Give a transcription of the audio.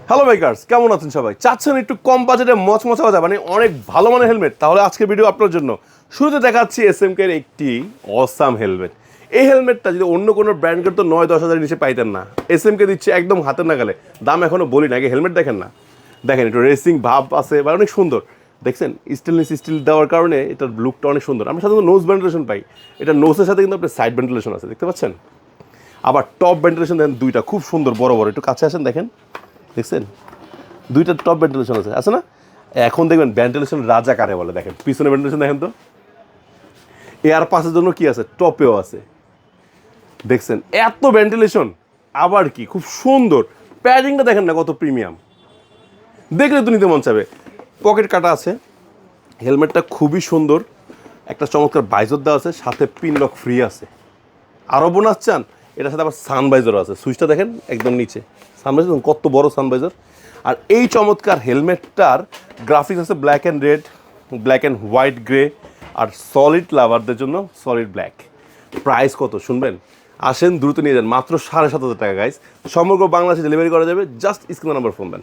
Hello bikers, কেমন আছেন সবাই? চাচ্ছেন একটু কম বাজেটে মচমচা বাজা মানে অনেক ভালো মানের হেলমেট? তাহলে আজকের ভিডিও আপনার জন্য। শুরুতে দেখাচ্ছি এসএমকে এর একটি অসাম হেলমেট। এই হেলমেটটা যদি অন্য কোনো ব্র্যান্ড করতো 9-10 হাজারের নিচে পাইতেন না। এসএমকে দিচ্ছে একদম হাতের নাগালে। দাম এখনও বলি না, আগে হেলমেট দেখেন না। দেখেন একটু রেসিং ভাব আছে বা অনেক সুন্দর। দেখছেন স্টেনলেস স্টিল দেওয়ার কারণে এটার লুকটা অনেক সুন্দর। আমরা সাধারণত নোজ ভেন্টিলেশন পাই, এটা নোজের সাথে কিন্তু আপনার সাইড ভেন্টিলেশন আছে, দেখতে পাচ্ছেন? আবার টপ ভেন্টিলেশন দেখেন দুইটা খুব সুন্দর বড় বড়। একটু কাছে আসেন, দেখেন, দেখছেন দুইটা টপ ভেন্টিলেশন আছে না? এখন দেখবেন ভেন্টিলেশন রাজা কারে বলে। দেখেন পিছনে ভেন্টিলেশন দেখেন তো, এয়ার পাসের জন্য কি আছে, টপেও আছে। দেখছেন এত ভেন্টিলেশন, আবার কি খুব সুন্দর। প্যাডিংটা দেখেন না কত প্রিমিয়াম, দেখলে তো নিতে মন চাবে। পকেট কাটা আছে, হেলমেটটা খুবই সুন্দর। একটা চমৎকার বাইজর দেওয়া আছে, সাথে পিন লক ফ্রি আছে। আরও বোনাস চান, এটার সাথে আবার সানভাইজারও আছে। সুইচটা দেখেন একদম নিচে, সানভাইজার কত বড় সানভাইজার। আর এই চমৎকার হেলমেটটার গ্রাফিক্স আছে black and red, black and white grey, আর সলিড লাভারদের জন্য সলিড ব্ল্যাক। প্রাইস কত শুনবেন? আসেন দ্রুত নিয়ে যান, মাত্র 7,500 টাকা গাইস। সমগ্র বাংলাদেশে ডেলিভারি করা যাবে, জাস্ট স্ক্রিন নাম্বার ফোন দেন।